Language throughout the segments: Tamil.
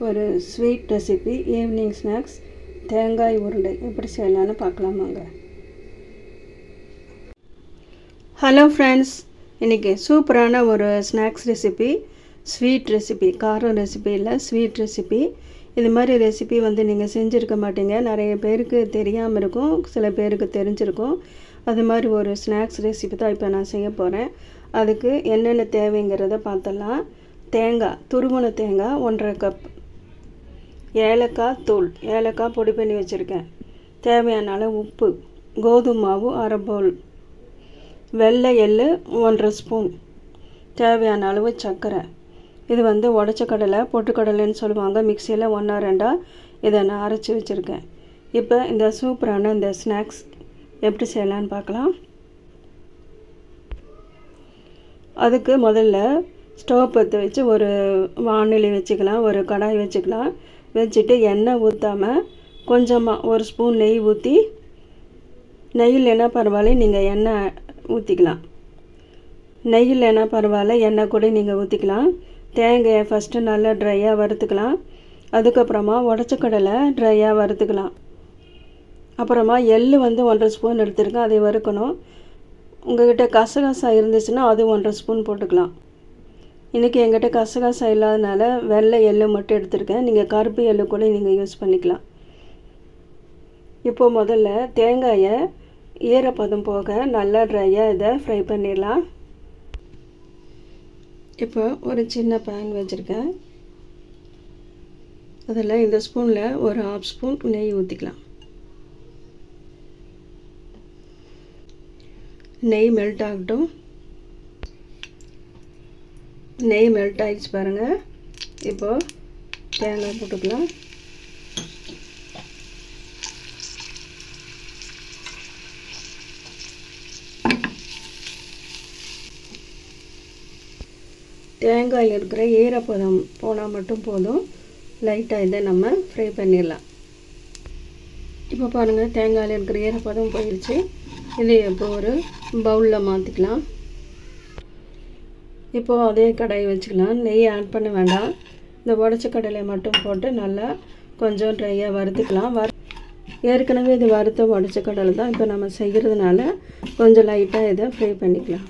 ஒரு ஸ்வீட் ரெசிபி ஈவினிங் ஸ்நாக்ஸ் தேங்காய் உருண்டை எப்படி செய்யலான்னு பார்க்கலாமாங்க. ஹலோ ஃப்ரெண்ட்ஸ், இன்றைக்கி சூப்பரான ஒரு ஸ்நாக்ஸ் ரெசிபி, ஸ்வீட் ரெசிபி, காரம் ரெசிபி இல்லை ஸ்வீட் ரெசிபி. இது மாதிரி ரெசிபி நீங்கள் செஞ்சுருக்க மாட்டீங்க. நிறைய பேருக்கு தெரியாமல் இருக்கும், சில பேருக்கு தெரிஞ்சிருக்கும். அது மாதிரி ஒரு ஸ்நாக்ஸ் ரெசிபி தான் இப்போ நான் செய்ய போகிறேன். அதுக்கு என்னென்ன தேவைங்கிறத பார்த்துடலாம். தேங்காய், துருவன தேங்காய் 1.5 கப், ஏலக்காய் தூள், ஏலக்காய் பொடி பண்ணி வச்சுருக்கேன், தேவையான அளவு உப்பு, கோதுமை மாவு 1/2 பவுல், வெள்ளை எள்ளு 1.5 ஸ்பூன், தேவையான அளவு சர்க்கரை. இது உடச்ச கடலை, பொட்டுக்கடலைன்னு சொல்லுவாங்க. மிக்சியில் 1-2 இதை நான் அரைச்சி வச்சுருக்கேன். இப்போ இந்த சூப்பரான இந்த ஸ்நாக்ஸ் எப்படி செய்யலான்னு பார்க்கலாம். அதுக்கு முதல்ல ஸ்டவ் பற்ற வச்சு ஒரு வாணலி வச்சுக்கலாம், ஒரு கடாய் வச்சுக்கலாம். வச்சுட்டு எண்ணெய் ஊற்றாமல் கொஞ்சமாக 1 ஸ்பூன் நெய் ஊற்றி, நெய் இல்லைன்னா பரவாயில்ல, நீங்கள் எண்ணெய் ஊற்றிக்கலாம். நெய் இல்லைன்னா பரவாயில்ல, எண்ணெய் கூட நீங்கள் ஊற்றிக்கலாம். தேங்காயை ஃபஸ்ட்டு நல்லா ட்ரையாக வறுத்துக்கலாம். அதுக்கப்புறமா உடச்ச கடலை ட்ரையாக வறுத்துக்கலாம். அப்புறமா எள் 1.5 ஸ்பூன் எடுத்துருக்கேன், அதை வறுக்கணும். உங்கள்கிட்ட கசகசா இருந்துச்சுன்னா அது 1.5 ஸ்பூன் போட்டுக்கலாம். இன்றைக்கி என்கிட்ட கசகசா இல்லாதனால வெள்ளை எள் மட்டும் எடுத்துருக்கேன். நீங்கள் கருப்பு எள் கூட நீங்கள் யூஸ் பண்ணிக்கலாம். இப்போது முதல்ல தேங்காயை ஈரப்பதம் போக நல்லா ட்ரையாக இதை ஃப்ரை பண்ணிடலாம். இப்போ ஒரு சின்ன பேன் வச்சுருக்கேன். அதில் இந்த ஸ்பூனில் ஒரு 1/2 ஸ்பூன் நெய் ஊற்றிக்கலாம். நெய் மெல்ட் ஆகட்டும். நெய் மெல்ட் ஆகிடுச்சு பாருங்கள். இப்போது தேங்காய் போட்டுக்கலாம். தேங்காயில் இருக்கிற ஈரப்பதம் போனால் மட்டும் போதும். லைட்டாக இதை நம்ம ஃப்ரை பண்ணிடலாம். இப்போ பாருங்கள், தேங்காயில் இருக்கிற ஈரப்பதம் போயிடுச்சு. இதை இப்போ ஒரு பவுலில் மாற்றிக்கலாம். இப்போது அதே கடாய் வச்சுக்கலாம். நெய் ஆட் பண்ண வேண்டாம். இந்த உடச்ச கடலை மட்டும் போட்டு நல்லா கொஞ்சம் ட்ரையாக வறுத்துக்கலாம். ஏற்கனவே இது வறுத்த உடச்ச கடலை தான் இப்போ நம்ம செய்கிறதுனால கொஞ்சம் லைட்டாக இதை ஃப்ரை பண்ணிக்கலாம்.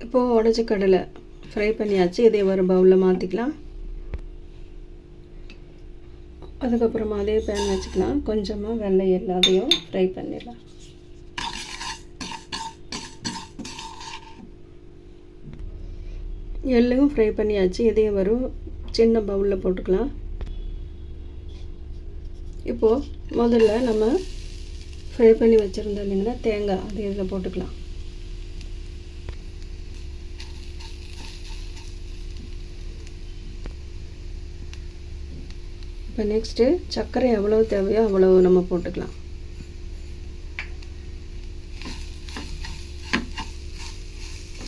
இப்போது உடச்ச கடலை ஃப்ரை பண்ணியாச்சு. இதை ஒரு பவுலில் மாற்றிக்கலாம். அதுக்கப்புறமா அதே பேன் வச்சுக்கலாம். கொஞ்சமாக வெள்ளை எல்லாத்தையும் ஃப்ரை பண்ணிடலாம். எள்ளும் ஃப்ரை பண்ணியாச்சு. இதையும் ஒரு சின்ன பவுலில் போட்டுக்கலாம். இப்போது முதல்ல நம்ம ஃப்ரை பண்ணி வச்சுருந்தோம் இல்லைங்களா தேங்காய், அது இதில் போட்டுக்கலாம். இப்போ நெக்ஸ்ட்டு சர்க்கரை எவ்வளோ தேவையோ அவ்வளோ நம்ம போட்டுக்கலாம்.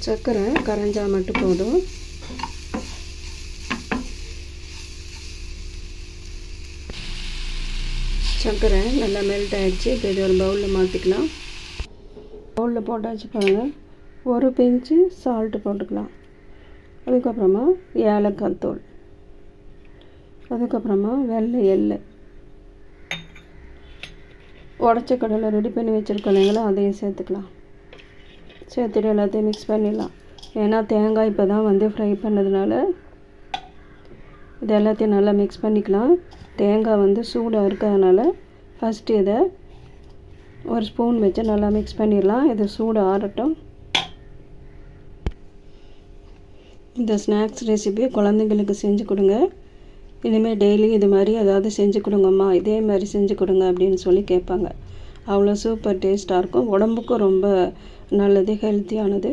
சர்க்கரை கரைஞ்சால் மட்டும் போதும். சர்க்கரை நல்லா மெல்ட் ஆகிடுச்சு. இப்போ இது ஒரு பவுலில் மாற்றிக்கலாம். பவுலில் போட்டாச்சு பாருங்கள். ஒரு பிஞ்சு சால்ட்டு போட்டுக்கலாம். அதுக்கப்புறமா ஏலக்காய் தூள், அதுக்கப்புறமா வெள்ளை எள், உடச்ச கடலை ரெடி பண்ணி வச்சுருக்கோம் இல்லைங்களா, அதையும் சேர்த்துக்கலாம். சேர்த்துட்டு எல்லாத்தையும் மிக்ஸ் பண்ணிடலாம். ஏன்னா தேங்காய் இப்போ தான் ஃப்ரை பண்ணதுனால இது எல்லாத்தையும் நல்லா மிக்ஸ் பண்ணிக்கலாம். தேங்காய் சூடாக இருக்கிறதுனால ஃபஸ்ட்டு இதை ஒரு ஸ்பூன் வச்சு நல்லா மிக்ஸ் பண்ணிடலாம். இது சூடு ஆறட்டும். இந்த ஸ்நாக்ஸ் ரெசிபி குழந்தைங்களுக்கு செஞ்சு கொடுங்க. இனிமேல் டெய்லி இது மாதிரி ஏதாவது செஞ்சு கொடுங்கம்மா, இதே மாதிரி செஞ்சு கொடுங்க அப்படின்னு சொல்லி கேட்பாங்க. அவ்வளோ சூப்பர் டேஸ்ட்டாக இருக்கும். உடம்புக்கும் ரொம்ப நல்லது, ஹெல்த்தியானது.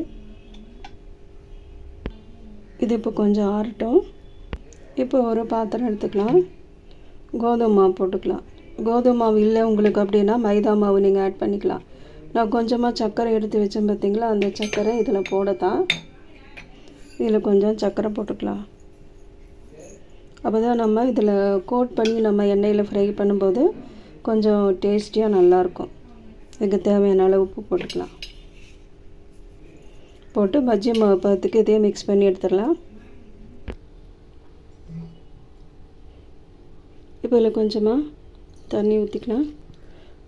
இது இப்போ கொஞ்சம் ஆறட்டும். இப்போ ஒரு பாத்திரம் எடுத்துக்கலாம். கோதுமை மாவு போட்டுக்கலாம். கோதுமை மாவு இல்லை உங்களுக்கு அப்படின்னா மைதா மாவு நீங்கள் ஆட் பண்ணிக்கலாம். நான் கொஞ்சமாக சர்க்கரை எடுத்து வச்சேன் பார்த்தீங்களா, அந்த சர்க்கரை இதில் போடத்தான். இதில் கொஞ்சம் சர்க்கரை போட்டுக்கலாம். அப்போ தான் நம்ம இதில் கோட் பண்ணி நம்ம எண்ணெயில் ஃப்ரை பண்ணும்போது கொஞ்சம் டேஸ்டியாக நல்லாயிருக்கும். இதுக்கு தேவையான அளவு உப்பு போட்டுக்கலாம். போட்டு பஜ்ஜி மாவு பதத்துக்கு இதே மிக்ஸ் பண்ணி எடுத்துடலாம். இப்போ இதில் கொஞ்சமாக தண்ணி ஊற்றிக்கலாம்.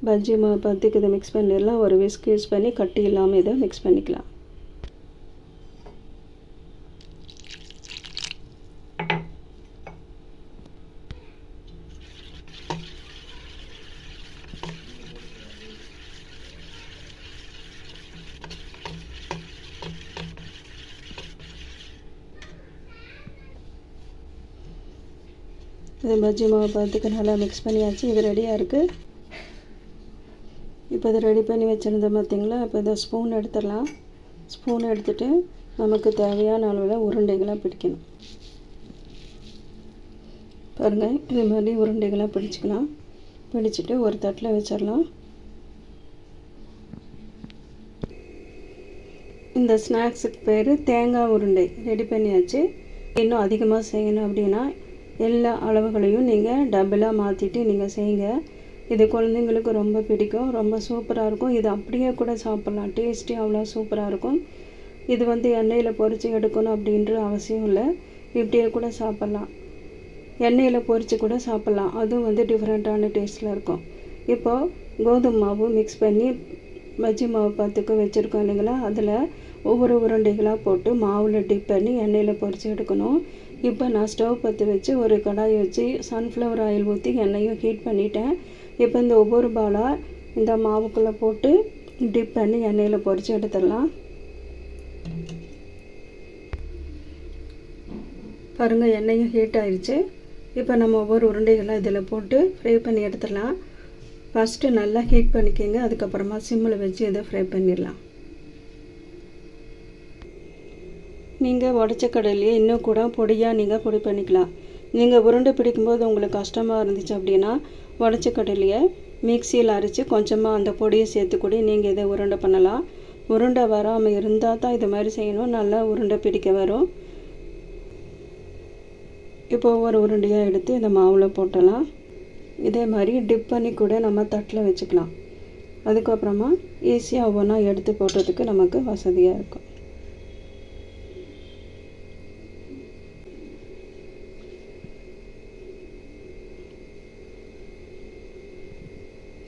பஜ்ஜி மாவு பத்துக்கு இதை மிக்ஸ் பண்ணிடலாம். ஒரு விஸ்க் யூஸ் பண்ணி கட்டி இல்லாமல் இதை மிக்ஸ் பண்ணிக்கலாம். இது பஜ்ஜி மாவு பத்துக்கு நல்லா மிக்ஸ் பண்ணியாச்சு. இது ரெடியாக இருக்குது. இப்போ இதை ரெடி பண்ணி வச்சுருந்தோம் பார்த்திங்களா. இப்போ இதை ஸ்பூன் எடுத்துடலாம். ஸ்பூன் எடுத்துகிட்டு நமக்கு தேவையான அளவில் உருண்டைகளாக பிடிக்கணும். பாருங்கள், இது மாதிரி உருண்டைகளாக பிடிச்சிக்கலாம். பிடிச்சிட்டு ஒரு தட்டில் வச்சிடலாம். இந்த ஸ்நாக்ஸுக்கு பேர் தேங்காய் உருண்டை ரெடி பண்ணியாச்சு. இன்னும் அதிகமாக செய்யணும் அப்படின்னா எல்லா அளவுகளையும் நீங்கள் டபுளாக மாற்றிட்டு நீங்கள் செய்யுங்க. இது குழந்தைங்களுக்கு ரொம்ப பிடிக்கும். ரொம்ப சூப்பராக இருக்கும். இது அப்படியே கூட சாப்பிட்லாம். டேஸ்டி அவ்வளோ சூப்பராக இருக்கும். இது எண்ணெயில் பொரித்து எடுக்கணும் அப்படின்ற அவசியம் இல்லை. இப்படியே கூட சாப்பிட்லாம். எண்ணெயில் பொரித்து கூட சாப்பிட்லாம். அதுவும் டிஃப்ரெண்ட்டான டேஸ்ட்டில் இருக்கும். இப்போது கோதுமை மாவு மிக்ஸ் பண்ணி பஜ்ஜி மாவு பத்துக்கு வச்சுருக்கோம் இல்லைங்களா. அதில் ஒவ்வொரு உருண்டைகளாக போட்டு மாவில் டிப் பண்ணி எண்ணெயில் பொரித்து எடுக்கணும். இப்போ நான் ஸ்டவ் பற்றி வச்சு ஒரு கடாயை வச்சு சன்ஃப்ளவர் ஆயில் ஊற்றி எண்ணெயும் ஹீட் பண்ணிட்டேன். இப்போ இந்த ஒவ்வொரு பாலாக இந்த மாவுக்குள்ளே போட்டு டிப் பண்ணி எண்ணெயில் பொரித்து எடுத்துடலாம். பாருங்கள், எண்ணெயும் ஹீட் ஆயிடுச்சு. இப்போ நம்ம ஒவ்வொரு உருண்டைகளாக இதில் போட்டு ஃப்ரை பண்ணி எடுத்துடலாம். ஃபஸ்ட்டு நல்லா ஹீட் பண்ணிக்கோங்க. அதுக்கப்புறமா சிம்மில் வச்சு இதை ஃப்ரை பண்ணிடலாம். நீங்கள் உடச்ச கடலையே இன்னும் கூட பொடியாக நீங்கள் பொடி பண்ணிக்கலாம். நீங்கள் உருண்டை பிடிக்கும்போது உங்களுக்கு கஷ்டமாக இருந்துச்சு அப்படின்னா உடச்ச கடலையை மிக்சியில் அரைச்சி கொஞ்சமாக அந்த பொடியை சேர்த்து கூட நீங்கள் இதை உருண்டை பண்ணலாம். உருண்டை வராமல் இருந்தால் தான் இது மாதிரி செய்யணும். நல்லா உருண்டை பிடிக்க வரும். இப்போ ஒரு உருண்டையாக எடுத்து இந்த மாவில் போட்டலாம். இதே மாதிரி டிப் பண்ணி கூட நம்ம தட்டில் வச்சுக்கலாம். அதுக்கப்புறமா ஈஸியாக ஒவ்வொன்றா எடுத்து போடுறதுக்கு நமக்கு வசதியாக இருக்கும்.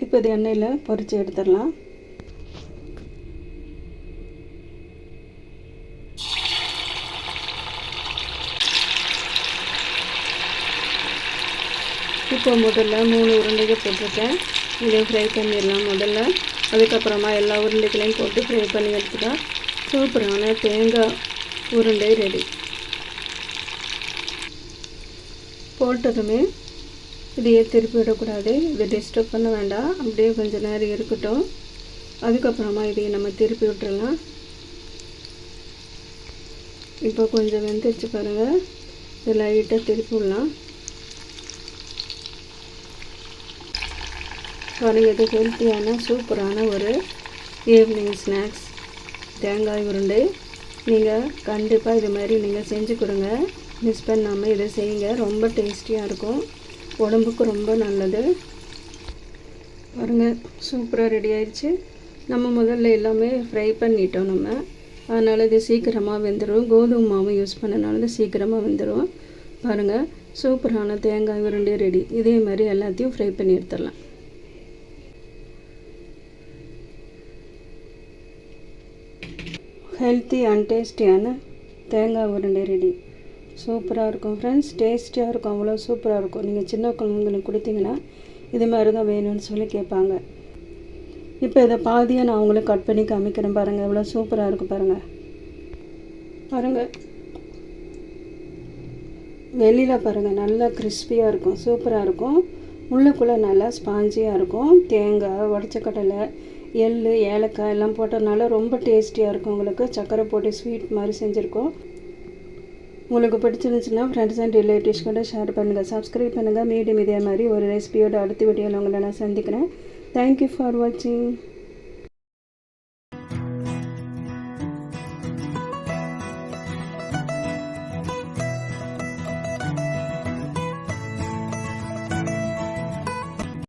இப்போ இது எண்ணெயில் பொரித்து எடுத்துடலாம். இப்போ முதல்ல 3 உருண்டைகள் போட்டிருக்கேன். இதை ஃப்ரை பண்ணிடலாம் முதல்ல. அதுக்கப்புறமா எல்லா உருண்டைகளையும் போட்டு ஃப்ரை பண்ணி எடுத்துட்டா சூப்பரான தேங்காய் உருண்டை ரெடி. போட்டதுமே இதையே திருப்பி விடக்கூடாது. இதை டிஸ்டர்ப் பண்ண வேண்டாம். அப்படியே கொஞ்சம் நேரம் இருக்கட்டும். அதுக்கப்புறமா இதையை நம்ம திருப்பி விட்டுறலாம். இப்போ கொஞ்சம் வெந்துருச்சு பாருங்கள். இதை லைட்டாக திருப்பி விடலாம். பாருங்கள், இது ஹெல்த்தியான சூப்பரான ஒரு ஈவினிங் ஸ்நாக்ஸ் தேங்காய் உருண்டை. நீங்கள் கண்டிப்பாக இது மாதிரி நீங்கள் செஞ்சு கொடுங்க. மிஸ் பண்ணாமல் இதை செய்யுங்க. ரொம்ப டேஸ்டியாக இருக்கும். உடம்புக்கு ரொம்ப நல்லது. பாருங்கள், சூப்பராக ரெடி ஆயிடுச்சு. நம்ம முதல்ல எல்லாமே ஃப்ரை பண்ணிட்டோம் நம்ம. அதனால் இது சீக்கிரமாக வெந்துடும். கோதுமை மாவு யூஸ் பண்ணனால இது சீக்கிரமாக வெந்துடும். பாருங்கள், சூப்பரான தேங்காய் உருண்டை ரெடி. இதே மாதிரி எல்லாத்தையும் ஃப்ரை பண்ணி எடுத்துடலாம். ஹெல்த்தி அண்ட் டேஸ்டியான தேங்காய் உருண்டை ரெடி. சூப்பராக இருக்கும் ஃப்ரெண்ட்ஸ். டேஸ்டியாக இருக்கும். அவ்வளோ சூப்பராக இருக்கும். நீங்கள் சின்ன குழந்தைங்களுக்கு கொடுத்தீங்கன்னா இது மாதிரி தான் வேணும்னு சொல்லி கேட்பாங்க. இப்போ இதை பாதியாக நான் அவங்களுக்கு கட் பண்ணி காமிக்கிறேன். பாருங்கள், எவ்வளோ சூப்பராக இருக்கும் பாருங்கள். பாருங்கள், வெளியில் பாருங்கள் நல்லா கிறிஸ்பியாக இருக்கும். சூப்பராக இருக்கும். உள்ளுக்குள்ளே நல்லா ஸ்பாஞ்சியாக இருக்கும். தேங்காய், உடச்சக்கடலை, எள், ஏலக்காய் எல்லாம் போட்டதுனால ரொம்ப டேஸ்டியாக இருக்கும். உங்களுக்கு சக்கரை போட்டு ஸ்வீட் மாதிரி செஞ்சுருக்கோம். உங்களுக்கு பிடிச்சிருந்துச்சுன்னா ஃப்ரெண்ட்ஸ் அண்ட் ரிலேட்டிவ்ஸ் கூட ஷேர் பண்ணுங்கள். சப்ஸ்கிரைப் பண்ணுங்கள். மீண்டும் இதே மாதிரி ஒரு ரெசிபியோட அடுத்த வீடியோவில் உங்களை நான் சந்திக்கிறேன். தேங்க்யூ ஃபார் வாட்சிங்.